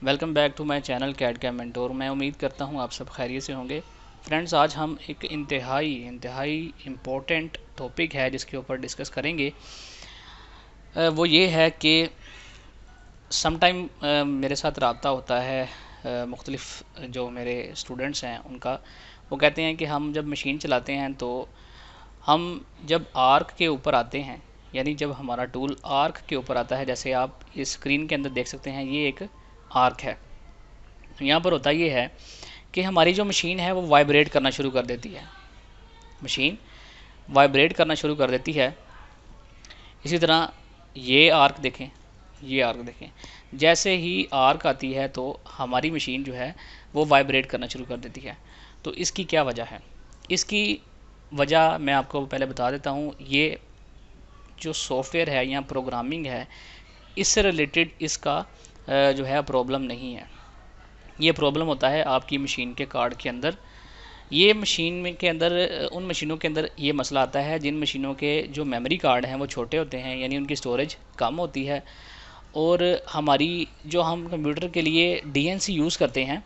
Welcome back to my channel CAD का mentor. मैं उम्मीद करता हूँ आप सब खैरियत से होंगे। फ्रेंड्स, आज हम एक इंतहाई इम्पोर्टेंट टॉपिक है जिसके ऊपर डिस्कस करेंगे। वो ये है कि समटाइम मेरे साथ रब्ता होता है मुख्तलिफ़ जो मेरे स्टूडेंट्स हैं उनका। वो कहते हैं कि हम जब मशीन चलाते हैं तो हम जब आर्क के ऊपर आते हैं, यानी जब हमारा टूल आर्क के ऊपर आता है, जैसे आप इस स्क्रीन के अंदर देख सकते हैं, ये एक आर्क है। यहाँ पर होता ये है कि हमारी जो मशीन है वो वाइब्रेट करना शुरू कर देती है। मशीन वाइब्रेट करना शुरू कर देती है। इसी तरह ये आर्क देखें, ये आर्क देखें। जैसे ही आर्क आती है तो हमारी मशीन जो है वो वाइब्रेट करना शुरू कर देती है। तो इसकी क्या वजह है? इसकी वजह मैं आपको पहले बता देता हूँ। ये जो सॉफ्टवेयर है या प्रोग्रामिंग है, इससे रिलेटेड इसका जो है प्रॉब्लम नहीं है। ये प्रॉब्लम होता है आपकी मशीन के कार्ड के अंदर। ये मशीन में के अंदर उन मशीनों के अंदर ये मसला आता है जिन मशीनों के जो मेमोरी कार्ड हैं वो छोटे होते हैं, यानी उनकी स्टोरेज कम होती है। और हमारी जो हम कंप्यूटर के लिए डीएनसी यूज़ करते हैं,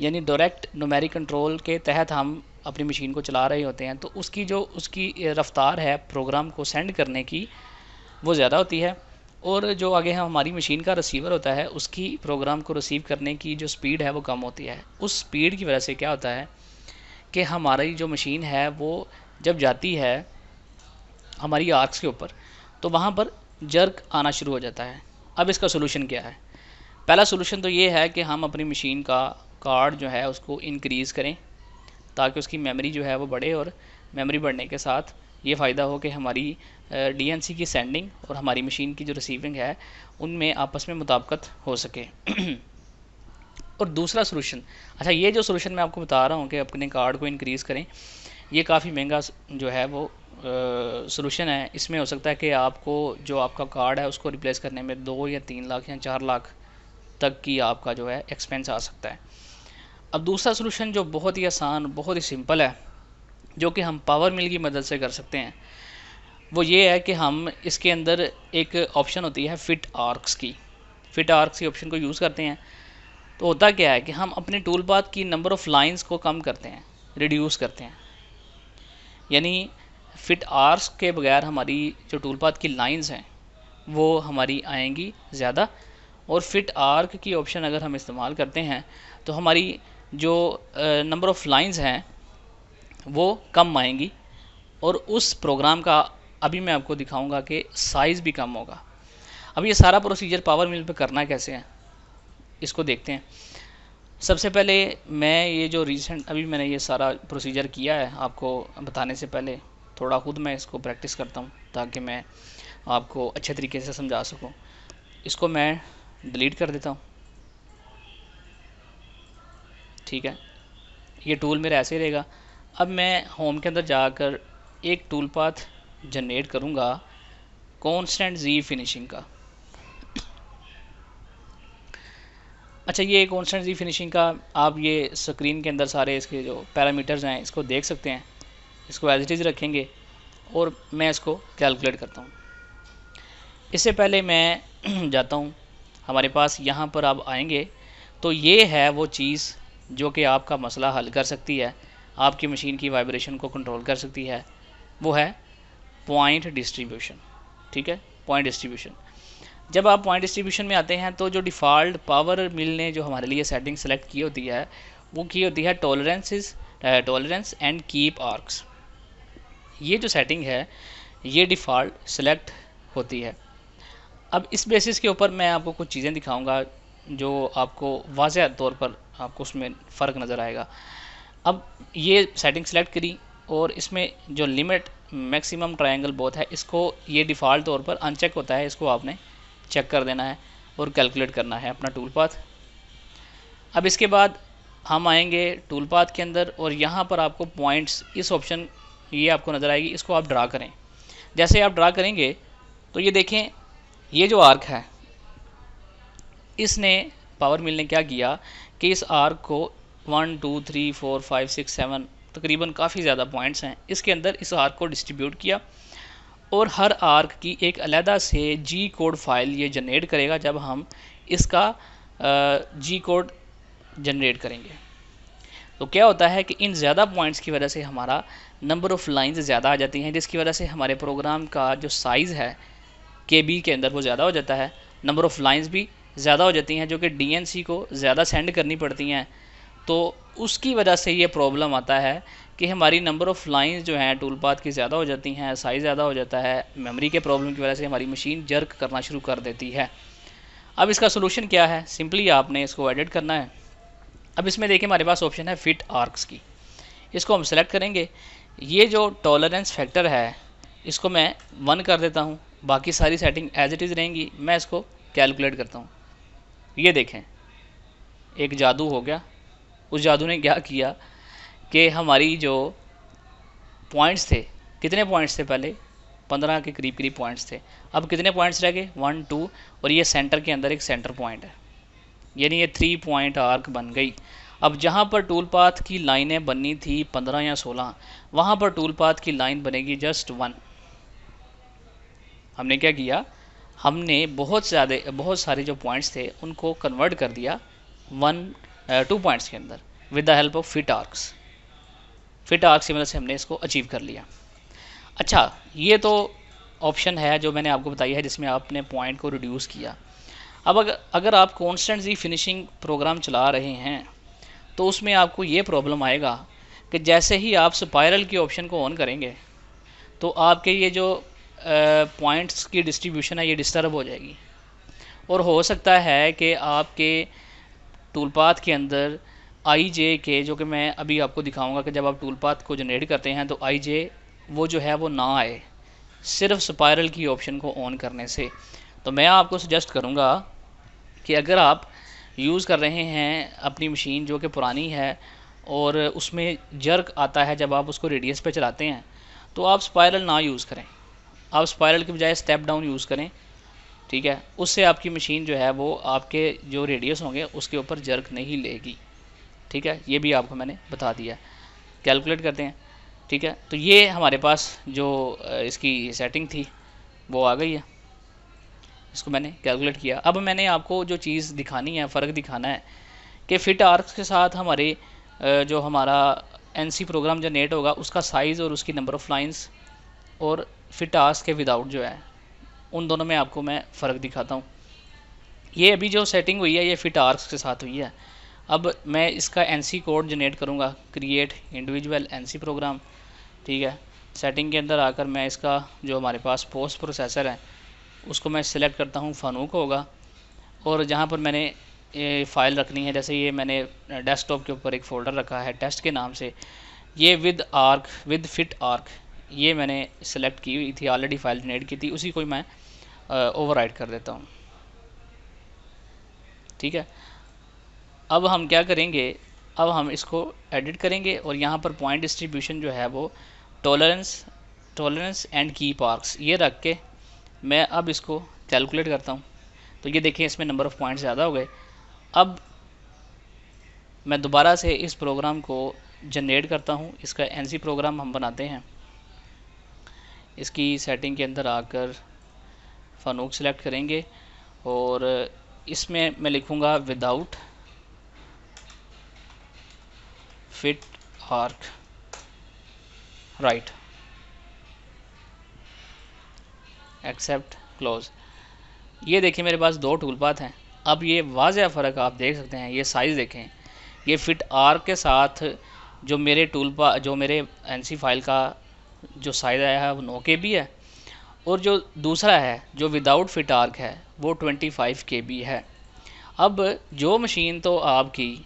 यानी डायरेक्ट न्यूमेरिक कंट्रोल के तहत हम अपनी मशीन को चला रहे होते हैं, तो उसकी रफ़्तार है प्रोग्राम को सेंड करने की, वो ज़्यादा होती है। और जो आगे हमारी मशीन का रिसीवर होता है, उसकी प्रोग्राम को रिसीव करने की जो स्पीड है वो कम होती है। उस स्पीड की वजह से क्या होता है कि हमारी जो मशीन है वो जब जाती है हमारी आर्क्स के ऊपर, तो वहाँ पर जर्क आना शुरू हो जाता है। अब इसका सोल्यूशन क्या है? पहला सोल्यूशन तो ये है कि हम अपनी मशीन का कार्ड जो है उसको इंक्रीज़ करें, ताकि उसकी मेमोरी जो है वो बढ़े, और मेमोरी बढ़ने के साथ ये फ़ायदा हो कि हमारी डीएनसी की सेंडिंग और हमारी मशीन की जो रिसीविंग है उनमें आपस में मुताबिकत हो सके। और दूसरा सोल्यूशन, अच्छा, ये जो सोल्यूशन मैं आपको बता रहा हूँ कि अपने कार्ड को इंक्रीज़ करें, ये काफ़ी महंगा जो है वो सोल्यूशन है। इसमें हो सकता है कि आपको जो आपका कार्ड है उसको रिप्लेस करने में 2 या 3 लाख या 4 लाख तक की आपका जो है एक्सपेंस आ सकता है। अब दूसरा सोल्यूशन जो बहुत ही आसान, बहुत ही सिंपल है, जो कि हम पावर मिल की मदद से कर सकते हैं, वो ये है कि हम इसके अंदर एक ऑप्शन होती है फिट आर्क्स की। फिट आर्क्स की ऑप्शन को यूज़ करते हैं तो होता क्या है कि हम अपने टूल पाथ की नंबर ऑफ़ लाइंस को कम करते हैं, रिड्यूस करते हैं। यानी फिट आर्क्स के बगैर हमारी जो टूल पाथ की लाइंस हैं वो हमारी आएंगी ज़्यादा, और फिट आर्क की ऑप्शन अगर हम इस्तेमाल करते हैं तो हमारी जो नंबर ऑफ़ लाइंस हैं वो कम आएंगी, और उस प्रोग्राम का अभी मैं आपको दिखाऊंगा कि साइज़ भी कम होगा। अब ये सारा प्रोसीजर पावर मिल पे करना कैसे है, इसको देखते हैं। सबसे पहले मैं ये जो रिसेंट अभी मैंने ये सारा प्रोसीजर किया है, आपको बताने से पहले थोड़ा खुद मैं इसको प्रैक्टिस करता हूँ ताकि मैं आपको अच्छे तरीके से समझा सकूँ। इसको मैं डिलीट कर देता हूँ, ठीक है। ये टूल मेरा ऐसे ही रहेगा। अब मैं होम के अंदर जाकर एक टूल पाथ जनरेट करूँगा कांस्टेंट जी फिनिशिंग का। अच्छा, ये कांस्टेंट जी फिनिशिंग का आप ये स्क्रीन के अंदर सारे इसके जो पैरामीटर्स हैं इसको देख सकते हैं। इसको एज इट इज़ रखेंगे और मैं इसको कैलकुलेट करता हूँ। इससे पहले मैं जाता हूँ हमारे पास, यहाँ पर आप आएंगे तो ये है वो चीज़ जो कि आपका मसला हल कर सकती है, आपकी मशीन की वाइब्रेशन को कंट्रोल कर सकती है। वो है पॉइंट डिस्ट्रीब्यूशन, ठीक है, पॉइंट डिस्ट्रीब्यूशन। जब आप पॉइंट डिस्ट्रीब्यूशन में आते हैं तो जो डिफ़ॉल्ट पावर मिल ने जो हमारे लिए सेटिंग सेलेक्ट की होती है वो की होती है टॉलरेंस एंड कीप आर्क्स। ये जो सेटिंग है ये डिफ़ॉल्ट सेलेक्ट होती है। अब इस बेसिस के ऊपर मैं आपको कुछ चीज़ें दिखाऊंगा जो आपको वाज़ह तौर पर आपको उसमें फ़र्क नज़र आएगा। अब ये सेटिंग सेलेक्ट करी और इसमें जो लिमिट मैक्सिमम ट्रायंगल बोथ है इसको, ये डिफ़ॉल्ट तौर पर अनचेक होता है, इसको आपने चेक कर देना है और कैलकुलेट करना है अपना टूल पाथ। अब इसके बाद हम आएंगे टूल पाथ के अंदर और यहाँ पर आपको पॉइंट्स, इस ऑप्शन ये आपको नज़र आएगी, इसको आप ड्रा करें। जैसे आप ड्रा करेंगे तो ये देखें, ये जो आर्क है इसने पावर मिल ने क्या किया कि इस आर्क को 1 2 3 4 5 6 7 तकरीबन काफ़ी ज़्यादा पॉइंट्स हैं इसके अंदर, इस आर्क को डिस्ट्रीब्यूट किया और हर आर्क की एक अलहदा से जी कोड फाइल ये जनरेट करेगा जब हम इसका जी कोड जनरेट करेंगे। तो क्या होता है कि इन ज़्यादा पॉइंट्स की वजह से हमारा नंबर ऑफ़ लाइंस ज़्यादा आ जाती हैं, जिसकी वजह से हमारे प्रोग्राम का जो साइज़ है KB के अंदर वो ज़्यादा हो जाता है, नंबर ऑफ़ लाइंस भी ज़्यादा हो जाती हैं, जो कि DNC को ज़्यादा सेंड करनी पड़ती हैं। तो उसकी वजह से ये प्रॉब्लम आता है कि हमारी नंबर ऑफ़ लाइंस जो हैं टूल पाथ की ज़्यादा हो जाती हैं, साइज़ ज़्यादा हो जाता है, मेमोरी के प्रॉब्लम की वजह से हमारी मशीन जर्क करना शुरू कर देती है। अब इसका सोल्यूशन क्या है? सिंपली आपने इसको एडिट करना है। अब इसमें देखिए हमारे पास ऑप्शन है फिट आर्क्स की, इसको हम सेलेक्ट करेंगे। ये जो टॉलरेंस फैक्टर है इसको मैं 1 कर देता हूँ, बाकी सारी सेटिंग एज इट इज़ रहेंगी। मैं इसको कैलकुलेट करता हूँ। ये देखें एक जादू हो गया। उस जादू ने क्या किया कि हमारी जो पॉइंट्स थे, कितने पॉइंट्स थे पहले? 15 के करीब करीब पॉइंट्स थे। अब कितने पॉइंट्स रह गए? 1 2, और ये सेंटर के अंदर एक सेंटर पॉइंट है, यानी ये 3 पॉइंट आर्क बन गई। अब जहाँ पर टूल पाथ की लाइनें बननी थी 15 या 16, वहाँ पर टूल पाथ की लाइन बनेगी जस्ट 1। हमने क्या किया? हमने बहुत सारे जो पॉइंट्स थे उनको कन्वर्ट कर दिया 2 पॉइंट्स के अंदर with the help of fit arcs. Fit arcs की मदद से हमने इसको अचीव कर लिया। अच्छा, ये तो ऑप्शन है जो मैंने आपको बताई है जिसमें आपने पॉइंट को रिड्यूस किया। अब अगर आप कॉन्स्टेंटली फिनिशिंग प्रोग्राम चला रहे हैं तो उसमें आपको ये प्रॉब्लम आएगा कि जैसे ही आप स्पाइरल की ऑप्शन को ऑन करेंगे तो आपके ये जो पॉइंट्स की डिस्ट्रीब्यूशन है ये डिस्टर्ब हो जाएगी, और हो सकता है कि आपके टूल पाथ के अंदर IJ के, जो कि मैं अभी आपको दिखाऊंगा कि जब आप टूल पाथ को जनरेट करते हैं तो IJ वो जो है वो ना आए सिर्फ स्पाइरल की ऑप्शन को ऑन करने से। तो मैं आपको सजेस्ट करूंगा कि अगर आप यूज़ कर रहे हैं अपनी मशीन जो कि पुरानी है और उसमें जर्क आता है जब आप उसको रेडियस पे चलाते हैं, तो आप स्पाइरल ना यूज़ करें। आप स्पाइरल के बजाय स्टेप डाउन यूज़ करें, ठीक है। उससे आपकी मशीन जो है वो आपके जो रेडियस होंगे उसके ऊपर जर्क नहीं लेगी, ठीक है। ये भी आपको मैंने बता दिया। कैलकुलेट करते हैं, ठीक है। तो ये हमारे पास जो इसकी सेटिंग थी वो आ गई है, इसको मैंने कैलकुलेट किया। अब मैंने आपको जो चीज़ दिखानी है, फ़र्क दिखाना है कि फिट आर्क्स के साथ हमारे जो हमारा NC प्रोग्राम जनरेट होगा उसका साइज़ और उसकी नंबर ऑफ़ लाइंस, और फिट आर्क्स के विदाउट जो है उन दोनों में आपको मैं फ़र्क दिखाता हूँ। ये अभी जो सेटिंग हुई है ये फिट आर्क्स के साथ हुई है। अब मैं इसका NC कोड जनरेट करूँगा, क्रिएट इंडिविजुअल NC प्रोग्राम, ठीक है। सेटिंग के अंदर आकर मैं इसका जो हमारे पास पोस्ट प्रोसेसर है उसको मैं सिलेक्ट करता हूँ, फानूक होगा। और जहाँ पर मैंने ये फ़ाइल रखनी है, जैसे ये मैंने डेस्कटॉप के ऊपर एक फ़ोल्डर रखा है टेस्ट के नाम से, ये विद फिट आर्क ये मैंने सेलेक्ट की हुई थी, ऑलरेडी फ़ाइल जनरेट की थी, उसी को मैं ओवरराइट कर देता हूँ, ठीक है। अब हम क्या करेंगे? अब हम इसको एडिट करेंगे और यहाँ पर पॉइंट डिस्ट्रीब्यूशन जो है वो टॉलरेंस एंड कीप आर्क्स ये रख के मैं अब इसको कैलकुलेट करता हूँ। तो ये देखें इसमें नंबर ऑफ़ पॉइंट्स ज़्यादा हो गए। अब मैं दोबारा से इस प्रोग्राम को जनरेट करता हूँ, इसका NC प्रोग्राम हम बनाते हैं। इसकी सेटिंग के अंदर आकर फानूक सेलेक्ट करेंगे और इसमें मैं लिखूँगा without fit arc, right, except, close. ये देखिए मेरे पास 2 टूल पाथ हैं। अब ये वाज़ह फ़र्क आप देख सकते हैं, ये साइज़ देखें, ये फिट आर्क के साथ जो मेरे जो मेरे NC फाइल का जो साइज़ आया है वो 9 KB है, और जो दूसरा है जो विदाउट फिट आर्क है वो 25 KB है। अब जो मशीन तो आपकी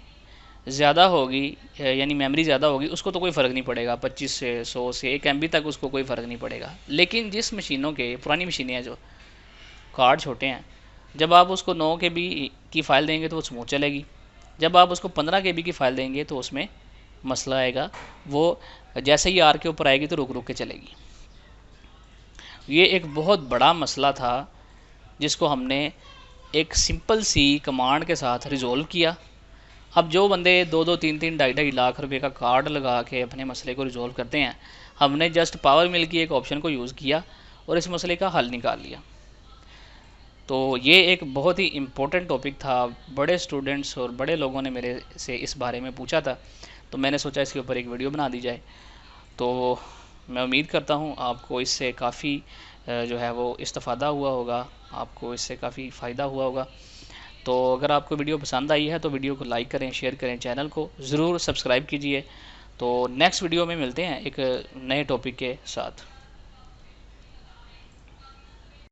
ज़्यादा होगी, यानी मेमोरी ज़्यादा होगी, उसको तो कोई फ़र्क नहीं पड़ेगा, 25 से 100 से 1 MB तक उसको कोई फ़र्क नहीं पड़ेगा। लेकिन जिस मशीनों के पुरानी मशीनें हैं जो कार्ड छोटे हैं, जब आप उसको 9 KB की फ़ाइल देंगे तो वो स्मूथ चलेगी, जब आप उसको 15 KB की फ़ाइल देंगे तो उसमें मसला आएगा, वो जैसे ही आर के ऊपर आएगी तो रुक रुक के चलेगी। ये एक बहुत बड़ा मसला था जिसको हमने एक सिंपल सी कमांड के साथ रिज़ोल्व किया। अब जो बंदे 2-2, 3-3, 2.5 लाख रुपए का कार्ड लगा के अपने मसले को रिज़ोल्व करते हैं, हमने जस्ट पावर मिल की एक ऑप्शन को यूज़ किया और इस मसले का हल निकाल लिया। तो ये एक बहुत ही इम्पोर्टेंट टॉपिक था, बड़े स्टूडेंट्स और बड़े लोगों ने मेरे से इस बारे में पूछा था, तो मैंने सोचा इसके ऊपर एक वीडियो बना दी जाए। तो मैं उम्मीद करता हूँ आपको इससे काफ़ी जो है वो इस्तेफ़ादा हुआ होगा, आपको इससे काफ़ी फ़ायदा हुआ होगा। तो अगर आपको वीडियो पसंद आई है तो वीडियो को लाइक करें, शेयर करें, चैनल को ज़रूर सब्सक्राइब कीजिए। तो नेक्स्ट वीडियो में मिलते हैं एक नए टॉपिक के साथ।